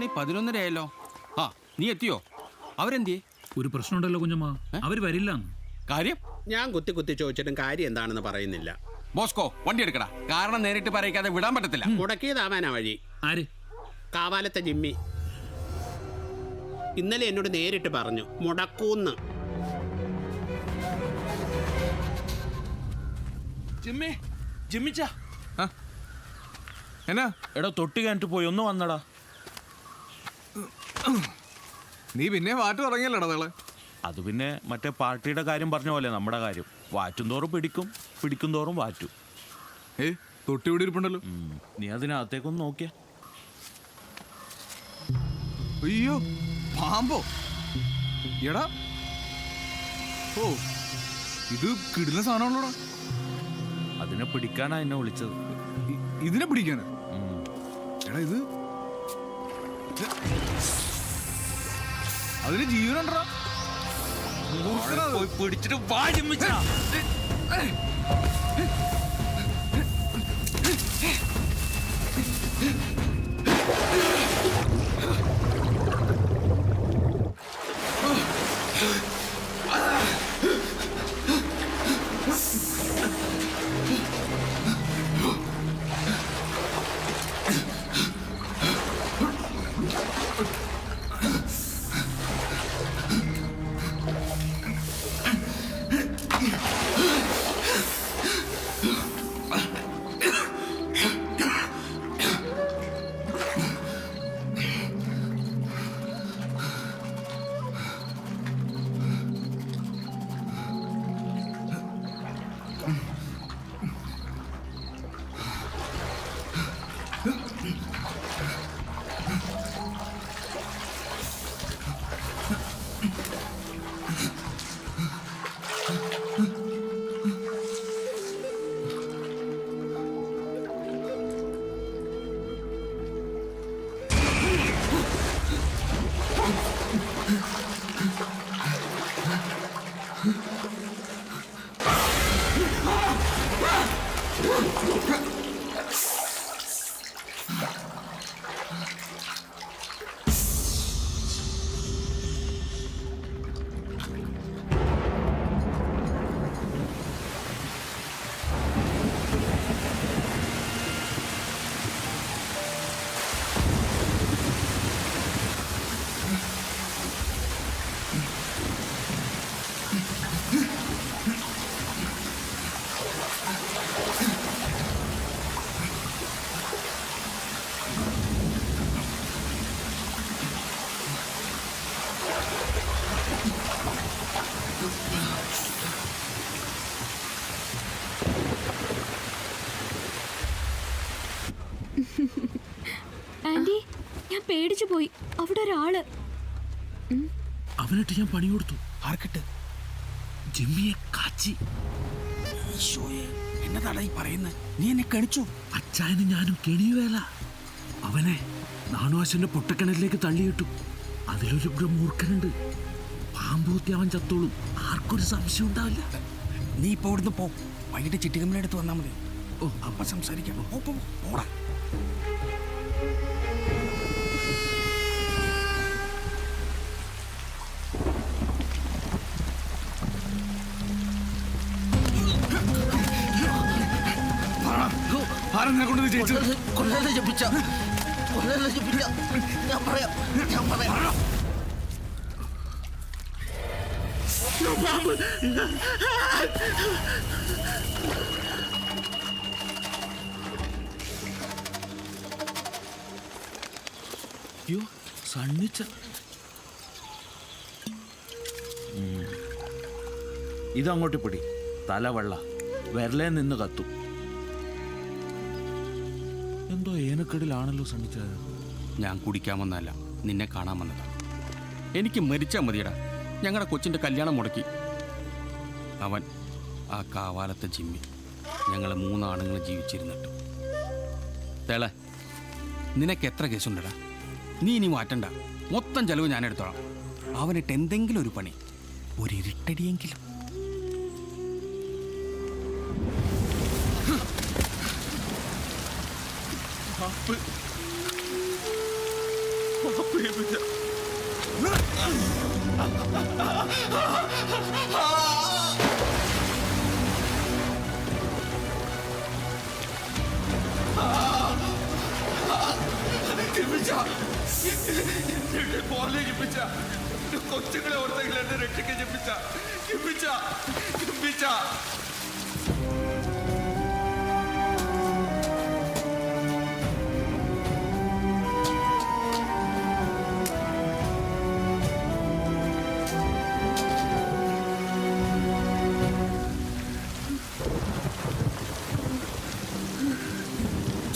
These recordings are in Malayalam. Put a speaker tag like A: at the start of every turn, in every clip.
A: മണി 11:30 ആയല്ലോ. ആ നീ എത്തിയോ? അവരെന്തിയെ?
B: ഒരു പ്രശ്നമുണ്ടല്ലോ കുഞ്ഞമ്മ, അവര് വരില്ല.
A: കാര്യം
C: ഞാൻ കുത്തി കുത്തി ചോദിച്ചിട്ടും കാര്യം എന്താണെന്ന് പറയുന്നില്ല.
A: ബോസ്കോ വണ്ടി എടുക്കടാ. കാരണം നേരിട്ട് പറയിക്കാതെ വിടാൻ പറ്റത്തില്ല.
C: മുടക്കിയതാവാനാ വഴി.
B: ആര്?
C: കാവാലത്തെ ജിമ്മി ഇന്നലെ എന്നോട് നേരിട്ട് പറഞ്ഞു മുടക്കൂന്ന്.
D: ജിമ്മിച്ചാ
E: എന്നാ
D: എടാ തൊട്ടി കഴിഞ്ഞിട്ട് പോയി ഒന്ന് വന്നടാ.
E: നീ പിന്നെ വാറ്റ് തുടങ്ങിയല്ലോടാ നിങ്ങളെ.
D: അത് പിന്നെ മറ്റേ പാർട്ടിയുടെ കാര്യം പറഞ്ഞ പോലെ നമ്മുടെ കാര്യം. വാറ്റും തോറും പിടിക്കും, പിടിക്കും തോറും വാറ്റും.
E: ഏയ് തൊട്ടി ഇവിടെ ഇരിപ്പുണ്ടല്ലോ.
D: നീ അതിനകത്തേക്കൊന്ന് നോക്കിയ.
E: അയ്യോ പാമ്പോ എടാ. ഓ ഇത് കിടില സാധനമാണല്ലോടാ.
D: അതിനെ പിടിക്കാനാ എന്നെ വിളിച്ചത്.
E: ഇതിനെ പിടിക്കാന്? എടാ ഇത് അതിന് ജീവനുണ്ടോ?
D: പിടിച്ചിട്ട് വാ ജിമ്മിച്ചാ.
F: ആന്റി ഞാൻ പേടിച്ചു പോയി. അവിടെ ഒരാള്.
B: അവനിട്ട് ഞാൻ പണി കൊടുത്തു.
A: ആർക്കിട്ട്?
B: ജിമ്മിയെ കാച്ചി.
A: എന്നതാടാ ഈ പറയുന്നത്? നീ എന്നെ കണിച്ചു.
B: അച്ചായന് ഞാനും കെണിയുവേല. അവനെ നാണുവാശന്റെ പൊട്ടക്കിണറിലേക്ക് തള്ളിയിട്ടു. അതിലൊരു മൂർഖനുണ്ട്. പാമ്പൂത്തി അവൻ ചത്തോളും. ആർക്കൊരു സംശയം ഉണ്ടാവില്ല.
A: നീ ഇപ്പൊ ഇവിടുന്ന് പോ. വൈകിട്ട് ചിട്ടികമ്മലെടുത്ത് വന്നാൽ മതി. ഓ അപ്പൊ സംസാരിക്കാം. പോടാ.
E: ആരെന്നെ കൊണ്ട് ജയിച്ചത്?
G: ഞാൻ പറയാം.
D: അയ്യോ സണ്ണിച്ച. ഇതങ്ങോട്ട് പിടി. തലവെള്ള വിരലേ നിന്ന് കത്തും. എന്തോ ഏനക്കെടിലാണല്ലോ സണ്ണിച്ചത്.
A: ഞാൻ കുടിക്കാൻ വന്നതല്ല, നിന്നെ കാണാൻ വന്നതാ. എനിക്ക് മരിച്ചാൽ മതിയടാ. ഞങ്ങളുടെ കൊച്ചിൻ്റെ കല്യാണം മുടക്കി അവൻ. ആ കാവാലത്തെ ജിമ്മി. ഞങ്ങൾ 3 ആണുങ്ങൾ ജീവിച്ചിരുന്നിട്ട്. തേള നിനക്ക് എത്ര കേസുണ്ടടാ? നീ ഇനി മാറ്റണ്ട. മൊത്തം ചെലവ് ഞാൻ എടുത്തോളാം. അവനിട്ട് എന്തെങ്കിലും ഒരു പണി, ഒരു ഇരുട്ടടിയെങ്കിലും.
E: കൊച്ചുങ്ങളെ ഓർത്തെങ്കിലും എന്നെ രക്ഷിക്കാൻ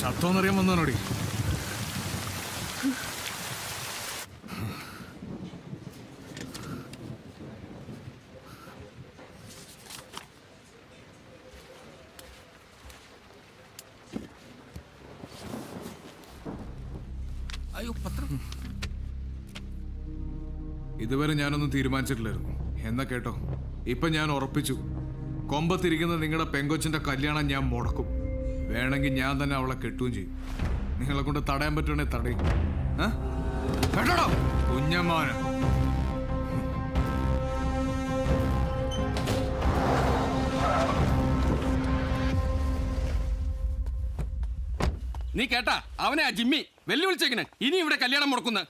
E: ചത്തോന്നറിയാൻ വന്നാണോടി?
A: അയ്യോ പത്രം.
E: ഇതുവരെ ഞാനൊന്നും തീരുമാനിച്ചിട്ടില്ലായിരുന്നു. എന്നാ കേട്ടോ, ഇപ്പൊ ഞാൻ ഉറപ്പിച്ചു, കൊമ്പത്തിരിക്കുന്ന നിങ്ങളുടെ പെങ്കൊച്ചിന്റെ കല്യാണം ഞാൻ മുടക്കും. വേണമെങ്കിൽ ഞാൻ തന്നെ അവളെ കെട്ടുകയും ചെയ്യും. നിങ്ങളെ കൊണ്ട് തടയാൻ പറ്റുവാണെങ്കിൽ തടയും. കേട്ടോ കുഞ്ഞമ്മാന്.
A: നീ കേട്ടാ? അവനെ ആ ജിമ്മി വെല്ലുവിളിച്ചേക്കിന് ഇനി ഇവിടെ കല്യാണം മുടക്കുന്ന.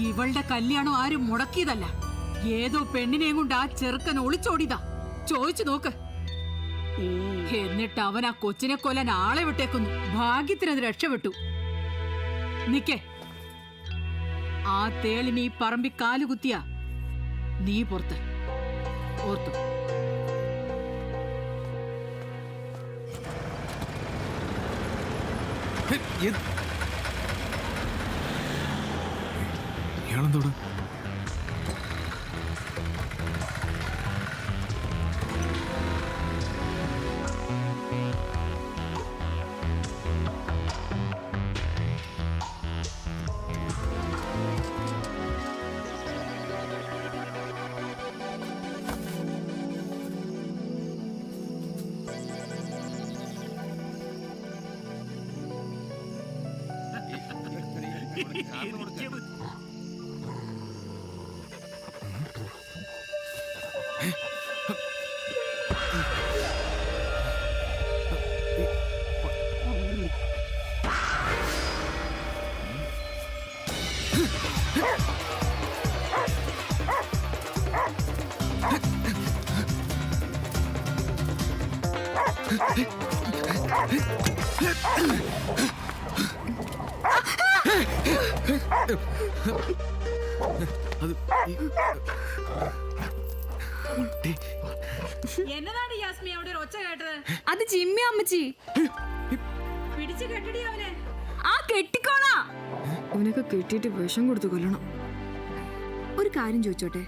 H: ഇവളുടെ കല്യാണം ആരും മുടക്കിയതല്ല. ഏതോ പെണ്ണിനെയും കൊണ്ട് ആ ചെറുക്കൻ ഒളിച്ചോടിയതാ. ചോദിച്ചു നോക്ക്. എന്നിട്ട് അവൻ ആ കൊച്ചിനെ കൊല്ലാൻ ആളെ വിട്ടേക്കുന്നു. ഭാഗ്യത്തിനത് രക്ഷപ്പെട്ടു. നിക്കേ, ആ തേളിന് ഈ പറമ്പി കാലുകുത്തിയ നീ പുറത്ത്. ഓർത്തു.
E: ഇയാളെന്തോട്?
H: എന്നതാണ് യാസ്മി അവിടെ ഒരു ഒച്ച കേട്ടത്?
F: അത് ജിമ്മി അമ്മച്ചി.
H: പിടിച്ചു കെട്ടടി അവനെ.
F: ആ കെട്ടിക്കോളാ. അവനൊക്കെ കെട്ടിയിട്ട് വിഷം കൊടുത്തു കൊല്ലണം. ഒരു കാര്യം ചോദിച്ചോട്ടെ,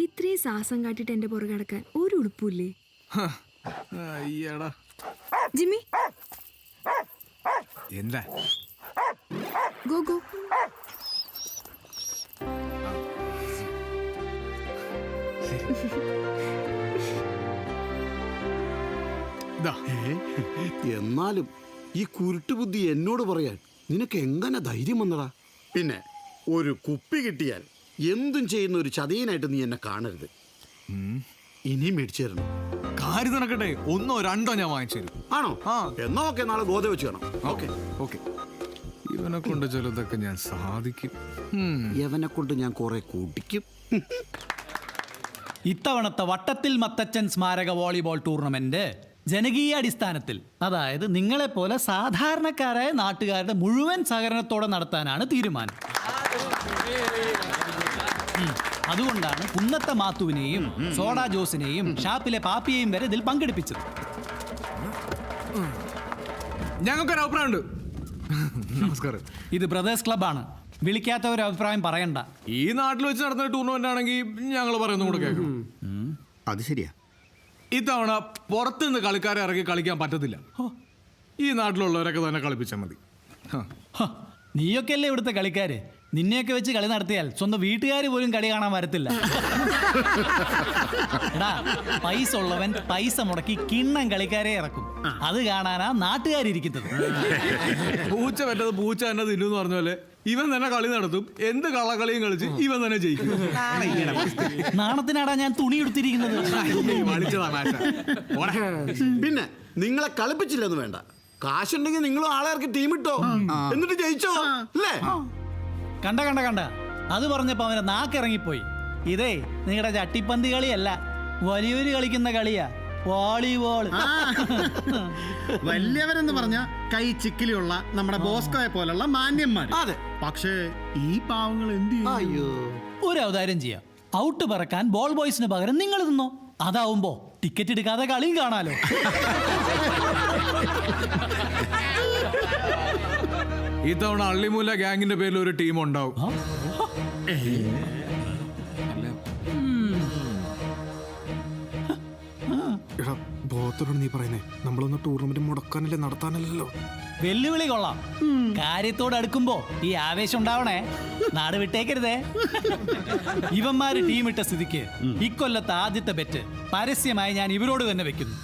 F: ഇത്രയും സാഹസം കാട്ടിട്ട് എന്റെ പുറകെ അടക്കാൻ ഒരു ഉടുപ്പില്ലേ?
E: അയ്യടാ
F: ജിമ്മി
E: എന്താ?
F: Go go.
I: എന്നാലും ഈ കുരുട്ടുബുദ്ധി എന്നോട് പറയാൻ നിനക്ക് എങ്ങനെ ധൈര്യം വന്നടാ? പിന്നെ ഒരു കുപ്പി കിട്ടിയാൽ എന്തും ചെയ്യുന്ന ഒരു ചതിയനായിട്ട് നീ എന്നെ കാണരുത്. ഇനിയും മേടിച്ചു തരണം.
E: കാര്യം നടക്കട്ടെ, 1 or 2 ഞാൻ വാങ്ങിച്ചു തരും.
I: ആണോ? എന്നാ ഓക്കെ, നാളെ ഗോത വെച്ച് കാണാം. Okay
E: okay. ഇവനെ കൊണ്ട് ചിലതൊക്കെ ഞാൻ സാധിക്കും.
I: യവനെ കൊണ്ട് ഞാൻ കുറെ കൂട്ടിക്കും.
J: ഇത്തവണത്തെ വട്ടത്തിൽ മത്തച്ചൻ സ്മാരക വോളിബോൾ ടൂർണമെന്റ് ജനകീയ അടിസ്ഥാനത്തിൽ, അതായത് നിങ്ങളെപ്പോലെ സാധാരണക്കാരായ നാട്ടുകാരുടെ മുഴുവൻ സഹകരണത്തോടെ നടത്താനാണ് തീരുമാനം. അതുകൊണ്ടാണ് കുന്നത്തെ മാത്തുവിനെയും സോഡ ജോസിനെയും ഷാപ്പിലെ പാപ്പിയെയും വരെ ഇതിൽ പങ്കെടുപ്പിച്ചത്.
E: ഞങ്ങൾക്കൊരു അഭിപ്രായമുണ്ട്. നമസ്കാരം.
J: ഇത് ബ്രദേഴ്സ് ക്ലബാണ്. വിളിക്കാത്തവർ അഭിപ്രായം പറയണ്ട.
E: ഈ നാട്ടിൽ വെച്ച് നടന്ന ടൂർണമെന്റ് ആണെങ്കിൽ ഞങ്ങൾ പറയുന്ന കൂടെ കേൾക്കും.
I: അത് ശരിയാ.
E: ഇത്തവണ പുറത്തുനിന്ന് കളിക്കാരെ ഇറങ്ങി കളിക്കാൻ പറ്റത്തില്ല. ഈ നാട്ടിലുള്ളവരൊക്കെ തന്നെ കളിപ്പിച്ചാൽ മതി.
J: നീയൊക്കെ അല്ലേ ഇവിടുത്തെ കളിക്കാര്. നിന്നെയൊക്കെ വെച്ച് കളി നടത്തിയാൽ സ്വന്തം വീട്ടുകാർ പോലും കളി കാണാൻ വരത്തില്ല. എടാ, പൈസ ഉള്ളവൻ പൈസ മുടക്കി കിണ്ണം കളിക്കാരെ ഇറക്കും. അത് കാണാനാ നാട്ടുകാരിരിക്കുന്നത്.
E: പൂച്ച പറ്റത് പൂച്ച തന്നെ തിന്നു പറഞ്ഞ പോലെ ഇവൻ തന്നെ കളി നടത്തും. എന്ത് കള്ളക്കളിയും കളിച്ച് ഇവൻ തന്നെ ജയിക്കും.
J: നാണത്തിനാടാ ഞാൻ തുണി എടുത്തിരിക്കുന്നത്.
I: പിന്നെ നിങ്ങളെ കളിപ്പിച്ചില്ലെന്ന് വേണ്ട. കാശുണ്ടെങ്കിൽ നിങ്ങളും ആളെ ഇറക്കി ടീം ഇട്ടോ, എന്നിട്ട് ജയിച്ചോ അല്ലേ?
J: കണ്ട കണ്ട കണ്ട, അത് പറഞ്ഞപ്പോ അവന്റെ നാക്കിറങ്ങിപ്പോയി. ഇതേ നിങ്ങളുടെ ചട്ടിപ്പന്തി കളിയല്ല, വലിയൊരു കളിക്കുന്ന കളിയാ, വോളിബോൾ.
K: വലിയവരെന്ന് പറഞ്ഞ കൈ ചിക്കിലുള്ള നമ്മുടെ ബോസ്കോയെ പോലുള്ള മാന്യന്മാർ.
I: അതെ.
K: പക്ഷേ ഈ പാവങ്ങൾ എന്ത് ചെയ്യും?
I: അയ്യോ,
J: ഒരു അവതാരം ചെയ്യാം. ഔട്ട് പറക്കാൻ ബോൾ ബോയ്സിന് പകരം നിങ്ങൾ നിന്നോ. അതാവുമ്പോ ടിക്കറ്റ് എടുക്കാതെ കളിയും കാണാലോ.
E: ഇത്തവണ അള്ളിമൂല ഗ്യാങ്ങിന്റെ പേരിൽ ഒരു ടീം ഉണ്ടാവും.
K: ബോധത്തോട് നീ പറയുന്നേ, നമ്മളൊന്ന് ടൂർണമെന്റ് മുടക്കാനല്ലേ, നടത്താനല്ലോ.
J: വെല്ലുവിളി കൊള്ളാം. കാര്യത്തോട് അടുക്കുമ്പോ ഈ ആവേശം ഉണ്ടാവണേ. നാട് വിട്ടേക്കരുതേ. ഇവന്മാര് ടീമിട്ട സ്ഥിതിക്ക് ഇക്കൊല്ലത്തെ ആദ്യത്തെ ബെറ്റ് പരസ്യമായി ഞാൻ ഇവരോട് തന്നെ വെക്കുന്നു.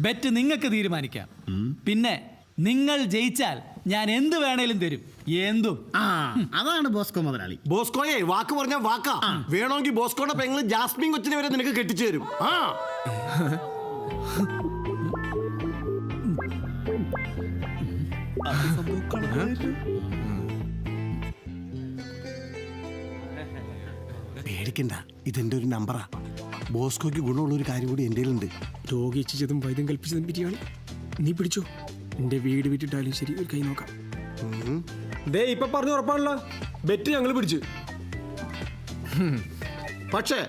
J: ബെറ്റ് നിങ്ങൾക്ക് തീരുമാനിക്കാം. പിന്നെ നിങ്ങൾ ജയിച്ചാൽ ഞാൻ എന്ത് വേണേലും തരും. എന്തും.
K: അതാണ് ബോസ്കോ മുതലാളി.
I: ബോസ്കോയെ വാക്ക് പറഞ്ഞ വാക്കാ. വേണമെങ്കിൽ ബോസ്കോയുടെ പെങ്ങള് ജാസ്മിൻ കൊച്ചിനെ വരെ നിനക്ക് കെട്ടിച്ചു തരും. പേടിക്കണ്ട, ഇതെന്റെ ഒരു നമ്പറാ. ബോസ്കോയ്ക്ക് ഗുണമുള്ള ഒരു കാര്യം കൂടി എൻ്റെ ഉണ്ട്.
K: രോഗിച്ചതും വൈദ്യം കൽപ്പിച്ചതും പിരിയാണ്. നീ പിടിച്ചോ, എന്റെ വീട് വിട്ടിട്ടാലും ശരി, ഒരു കൈ നോക്കാം.
L: ഇപ്പൊ പറഞ്ഞു ഉറപ്പാണല്ലോ, ബെറ്റ് ഞങ്ങൾ പിടിച്ചു.
I: പക്ഷേ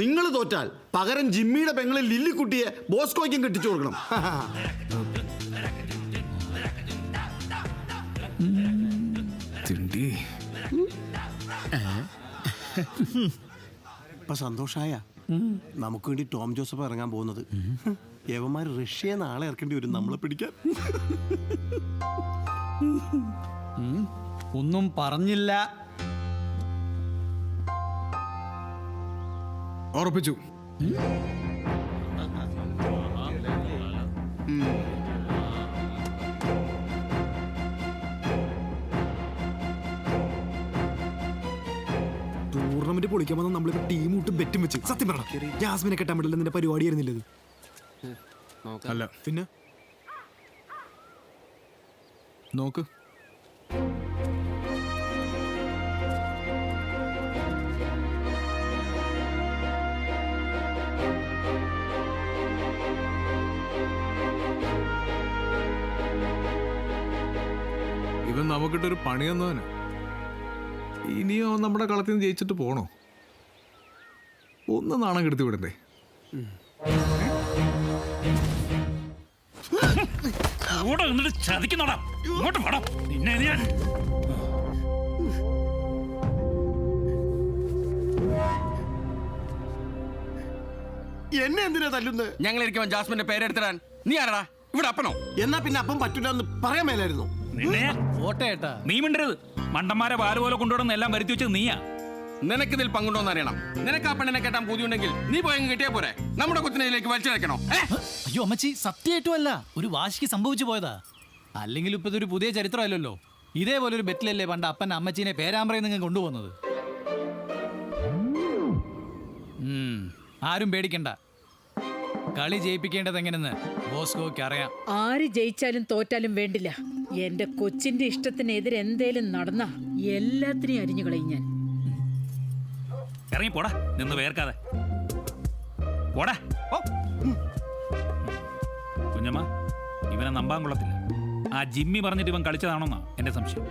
I: നിങ്ങൾ തോറ്റാൽ പകരം ജിമ്മിയുടെ പെങ്ങളിൽ ലില്ലിക്കുട്ടിയെ ബോസ്കോയ്ക്കും കെട്ടിച്ചു കൊടുക്കണം. ഇപ്പൊ സന്തോഷായ നമുക്ക് വേണ്ടി ടോം ജോസഫ് ഇറങ്ങാൻ പോകുന്നത്. യവന്മാർ റഷ്യയിൽ നിന്ന് ആളെ ഇറക്കേണ്ടി വരും നമ്മളെ പിടിക്കാൻ.
J: ഒന്നും പറഞ്ഞില്ല.
E: ഉറപ്പിച്ചു.
K: ടൂർണമെന്റ് പൊളിക്കാൻ വന്ന നമ്മളിപ്പോ ടീം വിട്ട് ബെറ്റും വെച്ച്. സത്യം പറയണം, ജാസ്മിനെ കെട്ടാൻ പറ്റില്ല, നിന്റെ പരിപാടി ആയിരുന്നില്ലത്.
E: അല്ല
K: പിന്നെ
E: നോക്ക്. ഇവൻ നമുക്കിട്ടൊരു പണി തന്നവന്. ഇനിയോ നമ്മുടെ കളത്തിൽ നിന്ന് ജയിച്ചിട്ട് പോണോ? ഒന്ന് നാണം കെടുത്തി വിടണ്ടേ?
I: എന്നെ എന്തിനാ തല്ലുന്നത്?
A: ഞങ്ങളിരിക്കുമ്പോൾ ജാസ്മിന്റെ പേരെടുത്തിടാൻ നീ ആരടാ? ഇവിടെ അപ്പനോ?
I: എന്നാ പിന്നെ അപ്പം പറ്റൂല എന്ന് പറയാൻ മേലായിരുന്നു.
J: ഓട്ടേട്ടാ,
L: നീ മിണ്ടരുത്. മണ്ടന്മാരെ വാല് പോലെ കൊണ്ടുവിടുന്ന എല്ലാം വരുത്തി വെച്ചത് നീയാ.
A: നിനക്കിതിൽ പങ്കുണ്ടോന്ന് അറിയണം. നിനക്ക് ആ പെണ്ണിനെ കെട്ടാൻ പൂതിയുണ്ടെങ്കിൽ നീ പോയെങ്കിൽ കിട്ടിയാ പോരെ. നമ്മുടെ കൊച്ചിനയിലേക്ക് വലിച്ചിഴക്കണോ?
J: അയ്യോ അമ്മച്ചി, സത്യമായിട്ടും അല്ല, ഒരു വാശിക്ക് സംഭവിച്ചു പോയതാ. അല്ലെങ്കിൽ ഇപ്പൊ ഇതൊരു പുതിയ ചരിത്രമല്ലല്ലോ. ഇതേപോലെ ഒരു ബെറ്റിലല്ലേ പണ്ട് അപ്പൻ അമ്മച്ചീനെ പേരാമ്പ്രയിൽ നിങ്ങൾ കൊണ്ടുപോകുന്നത്. ആരും പേടിക്കണ്ട. കളി ജയിപ്പിക്കേണ്ടത് എങ്ങനെന്ന് ബോസ്കോയ്ക്ക് അറിയാം.
H: ആര് ജയിച്ചാലും തോറ്റാലും വേണ്ടില്ല, എന്റെ കൊച്ചിന്റെ ഇഷ്ടത്തിനെതിരെ എന്തേലും നടന്ന എല്ലാത്തിനെയും അരിഞ്ഞു കളയും ഞാൻ.
L: ഇറങ്ങി പോടാ, നിന്ന് വേർക്കാതെ പോടാ. കുഞ്ഞമ്മ, ഇവനെ നമ്പാൻ കൊള്ളത്തില്ല. ആ ജിമ്മി പറഞ്ഞിട്ട് ഇവൻ കളിച്ചതാണോന്നാ എന്റെ സംശയം.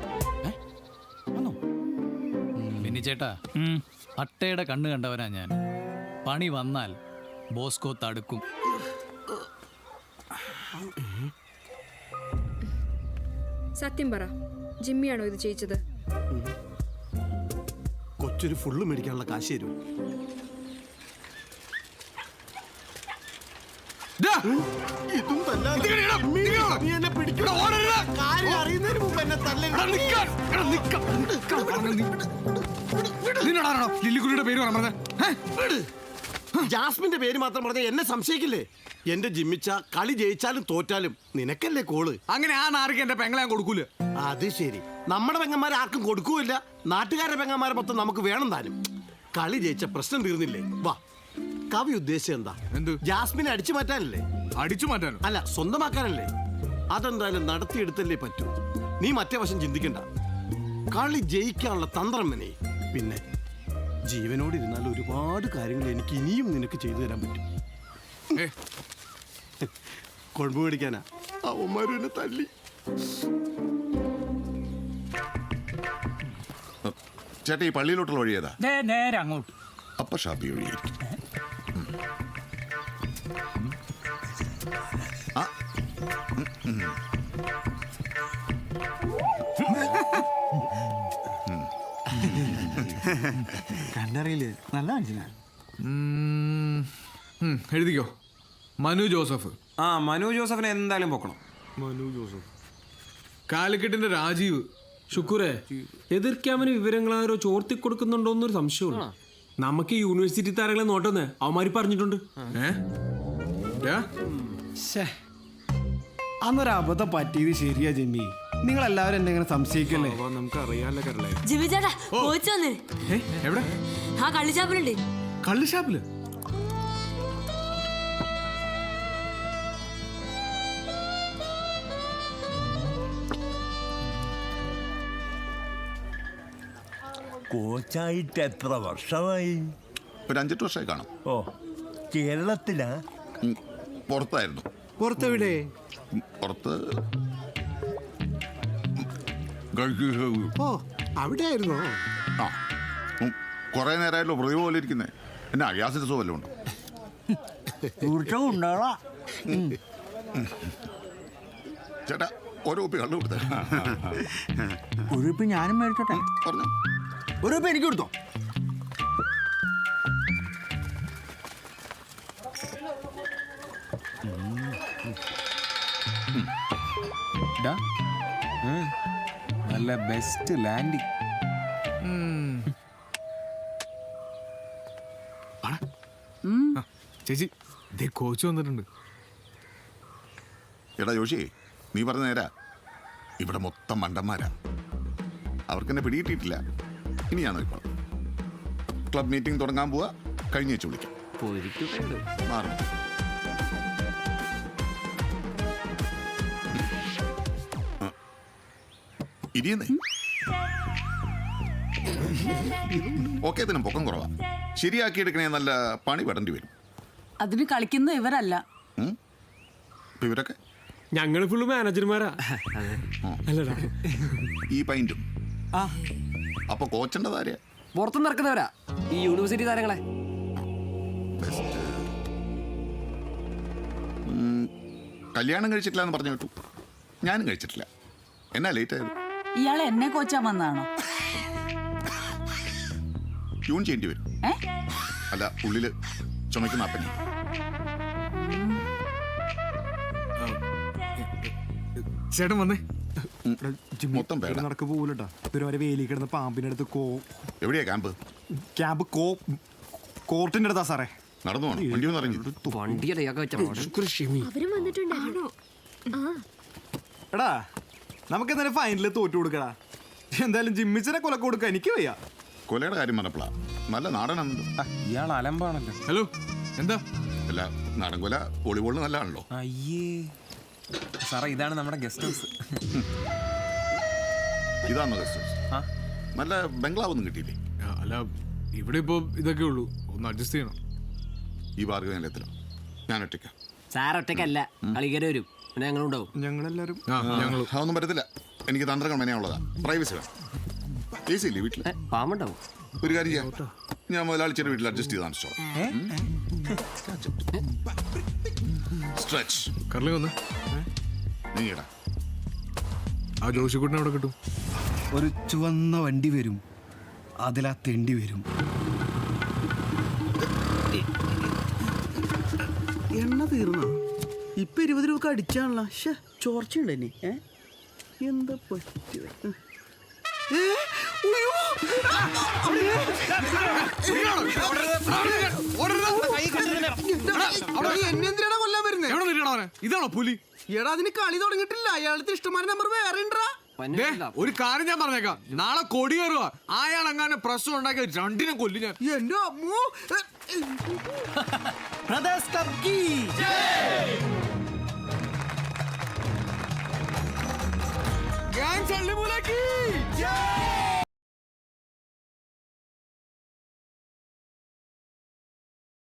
J: പിന്നെ ചേട്ടാ, അട്ടയുടെ കണ്ണ് കണ്ടവനാ ഞാൻ. പണി വന്നാൽ ബോസ്കോ തടുക്കും.
F: സത്യം പറ, ജിമ്മിയാണോ ഇത് ചെയ്യിച്ചത്?
I: കൊച്ചൊരു ഫുള്ള് മേടിക്കാനുള്ള കാശ് തരും. ഇതും തല്ലാൻ നീ എന്നെ പിടിക്കണ കാര്യം അറിയുന്നതിന് മുമ്പ് എന്നെ
E: ലില്ലിക്കുട്ടിയുടെ പേര് പറഞ്ഞത്.
I: ജാസ്മിന്റെ പേര് മാത്രം പറഞ്ഞ എന്നെ സംശയിക്കില്ലേ? എന്റെ ജിമ്മിച്ച കളി ജയിച്ചാലും തോറ്റാലും നിനക്കല്ലേ കോള്.
E: അങ്ങനെ ആ നാറിക്ക് എന്റെ പെങ്ങളെ ഞാൻ കൊടുക്കൂല.
I: അത് ശരി, നമ്മുടെ പെങ്ങന്മാരെ ആർക്കും കൊടുക്കൂല്ല, നാട്ടുകാരുടെ പെങ്ങന്മാരെ മൊത്തം നമുക്ക് വേണം താനും. കളി ജയിച്ച പ്രശ്നം തീർന്നില്ലേ? വാ, കവി ഉദ്ദേശം എന്താ?
E: എന്ത്?
I: ജാസ്മിനെ അടിച്ചു മാറ്റാനല്ലേ?
E: അടിച്ചു മാറ്റാനോ?
I: അല്ല, സ്വന്തമാക്കാനല്ലേ? അതെന്തായാലും നടത്തിയെടുത്തല്ലേ പറ്റൂ. നീ മറ്റേ വശം ചിന്തിക്കണ്ട. കളി ജയിക്കാനുള്ള തന്ത്രം മെനെ. പിന്നെ ജീവനോട് ഇരുന്നാൽ ഒരുപാട് കാര്യങ്ങൾ എനിക്ക് ഇനിയും നിനക്ക് ചെയ്തു തരാൻ പറ്റും. കൊഴുമ്പ് മേടിക്കാനാ അവന്മാരും എന്നെ തല്ലി.
M: ചേട്ടാ, ഈ പള്ളിയിലോട്ടുള്ള വഴി ഏതാ?
L: നേരെ അങ്ങോട്ട്.
M: അപ്പ ഷാപ്പി വഴിയായിരിക്കും.
I: കണ്ടറിയില്ലേ? നല്ല അഞ്ചനാ.
E: എഴുതിക്കോ, മനു ജോസഫ്.
K: ആ, മനു ജോസഫിനെ എന്തായാലും പൊക്കണം.
I: മനു ജോസഫ്.
E: കാലിക്കറ്റിന്റെ രാജീവ്.
K: ശുക്കൂറേ, എതിർ ക്യാമ്പിന് വിവരങ്ങളാരോ ചോർത്തി കൊടുക്കുന്നുണ്ടോന്നൊരു സംശയമുണ്ട്. നമുക്ക് യൂണിവേഴ്സിറ്റി താരങ്ങളെ നോട്ടെന്ന് അവന്മാര് പറഞ്ഞിട്ടുണ്ട്.
G: അന്നൊരു അബദ്ധം പറ്റിയത് ശരിയാ ജിമ്മി. നിങ്ങൾ എല്ലാവരും എന്നെ ഇങ്ങനെ സംശയിക്കല്ലേ?
K: നമുക്ക് അറിയാലോ കരളെ.
F: ജിമ്മി ചേട്ടാ, കോച്ച്
E: എവിടെ?
F: ആ കള്ളിച്ചാപ്പിലുണ്ട്.
E: കള്ളിഷാപ്പില്?
N: കോച്ചായിട്ട് എത്ര വർഷമായി?
M: ഒരു 5-8 വർഷമായി കാണും.
N: ഓ, കേരളത്തിലാ?
M: പുറത്തായിരുന്നു.
G: പുറത്തെവിടെ?
M: പുറത്ത്
G: ഓ, അവിടെ ആയിരുന്നോ?
M: ആ, കുറെ നേരമായല്ലോ പ്രതി പോലെ ഇരിക്കുന്നേ. എന്നെ അയാസിന്റെ സുഖം വല്ലതും ഉണ്ടോ?
N: ഉണ്ടാ
M: ചേട്ടാ, ഓരോ ഉപ്പി കള്ളു കൊടുത്തേ.
N: ഒരു ഉപ്പി ഞാനും മേടിച്ചോട്ടെ.
M: പറഞ്ഞു.
N: ഒരു ഉപ്പി എനിക്ക് കൊടുത്തോ?
K: നല്ല ബെസ്റ്റ് ലാൻഡിങ്.
E: ചേച്ചി, ദേ കോച്ച് വന്നിട്ടുണ്ട്.
M: എടാ ജോഷി, നീ പറഞ്ഞ നേരാ. ഇവിടെ മൊത്തം മണ്ടന്മാരാ. അവർക്കെന്നെ പിടികിട്ടിയിട്ടില്ല. ഇനി ഞാൻ നോക്കിക്കോളാം. ക്ലബ് മീറ്റിംഗ് തുടങ്ങാൻ പോവാ. കഴിഞ്ഞ വെച്ച് വിളിക്കാം. മാറണം. ഇരിയുന്നേ. ഓക്കെ, ഇതിനും പൊക്കം കുറവാ. ശരിയാക്കിയെടുക്കണേ നല്ല പണി പെടേണ്ടി വരും.
H: അതിന് കളിക്കുന്ന ഇവരല്ല.
M: ഇപ്പൊ ഇവരൊക്കെ
K: ഞങ്ങള് ഫുള്ള് മാനേജർമാരാ. അല്ലടാ,
M: ഈ പൈന്റും. അപ്പൊ കോച്ചന്റെ താര
G: പുറത്തുനിന്ന് ഇറക്കുന്നവരാ ഈ യൂണിവേഴ്സിറ്റി താരങ്ങളെ.
M: കല്യാണം കഴിച്ചിട്ടില്ല എന്ന് പറഞ്ഞു കേട്ടു. ഞാനും കഴിച്ചിട്ടില്ല. എന്നാ ലേറ്റ് ആയത്?
H: ഇയാളെ എന്നെ കോച്ചാൻ വന്നാണോ?
M: ട്യൂൺ ചെയ്യേണ്ടി വരും. അല്ല, ഉള്ളില് ചുമക്കുന്ന അപ്പനെ.
E: ചേട്ടൻ വന്നേ.
M: മൊത്തം പേട.
G: നടക്ക് പോകൂലട്ടാ. ഒരു വേലി കിടന്ന് പാമ്പിന്റെ അടുത്ത്
M: എവിടെയാ ക്യാമ്പ്?
G: ക്യാമ്പ് കോർട്ടിന്റെ അടുത്താ സാറേ.
M: നടന്നു പോണം. വണ്ടി ഒന്ന് ഇറങ്ങി.
F: അവരും വന്നിട്ടുണ്ടായിരുന്നോ?
G: എടാ, നമുക്ക് എന്തായാലും ഫൈനലിൽ തോറ്റു കൊടുക്കടാ. എന്തായാലും ജിമ്മിച്ചിനെ കൊല കൊടുക്ക. എനിക്ക് വയ്യ.
M: കൊലയുടെ കാര്യം പറഞ്ഞപ്പോളാ നല്ല നാടനാണല്ലോ.
K: ഇയാൾ അലമ്പാണല്ലോ.
E: ഹലോ, എന്താ?
M: അല്ല, നാടൻ കൊല വോളിബോളിന് നല്ലതാണല്ലോ.
K: അയ്യേ സാറേ, ഇതാണ് നമ്മുടെ ഗസ്റ്റ് ഹൗസ്.
M: ഇതാണോ ഗസ്റ്റ് ഹൗസ്? നല്ല ബംഗ്ലാവ് ഒന്നും കിട്ടിയില്ലേ?
E: അല്ല, ഇവിടെ ഇപ്പൊ ഇതൊക്കെ ഉള്ളൂ. ഒന്ന് അഡ്ജസ്റ്റ് ചെയ്യണം.
M: ഈ ഭാർഗവ നിലയത്തിലോ? ഞാൻ ഒറ്റയ്ക്ക.
G: സാർ ഒറ്റയ്ക്കല്ല, കളിക്കാര് വരും. ഞങ്ങളുണ്ടാവും. ഞങ്ങളെല്ലാരും.
M: അതൊന്നും പറ്റത്തില്ല. എനിക്ക് തന്ത്രങ്ങൾ മെനയുള്ളതാ. പ്രൈവസി വേണം. എ സി ഇല്ലേ വീട്ടിൽ?
G: പാമ്പുണ്ടാവും.
M: ഒരു കാര്യം ചെയ്യാം, ഞാൻ മുതലാളിച്ചേരുടെ വീട്ടിൽ അഡ്ജസ്റ്റ് ചെയ്ത് താമസിച്ചോളാം. സ്ട്രെച്ച്.
E: കറലി വന്ന്
M: നീടാ.
E: ആ ജോഷിക്കുട്ടിനെ അവിടെ കിട്ടും.
G: ഒരു ചുവന്ന വണ്ടി വരും, അതിലാ തെണ്ടി വരും.
I: എണ്ണ തീർന്നോ?
N: ഇപ്പൊ 20 രൂപ അടിച്ചാണല്ലോ. ചോർച്ചയുണ്ട് ഇനി. എന്താ പറ്റിയത്?
G: എന്നെന്തിനാ കൊല്ലാൻ വരുന്നത്?
E: ഇതാണോ പുലി?
G: എടാ അതിന് കളി തുടങ്ങിയിട്ടില്ല. അയാളത്തെ ഇഷ്ടമായ നമ്പർ വേറെ ഉണ്ടോ?
E: ഒരു കാര്യം ഞാൻ പറഞ്ഞേക്കാം, നാളെ കൊടി കയറുക. അയാൾ അങ്ങനെ പ്രശ്നം ഉണ്ടാക്കിയ രണ്ടിനും കൊല്ലി ഞാൻ.
G: എന്റെ അമ്മോ.
J: ബ്രദേഴ്സ് ക്ലബ് കീ
E: ഞാൻ ചള്ളിമൂലാക്കി.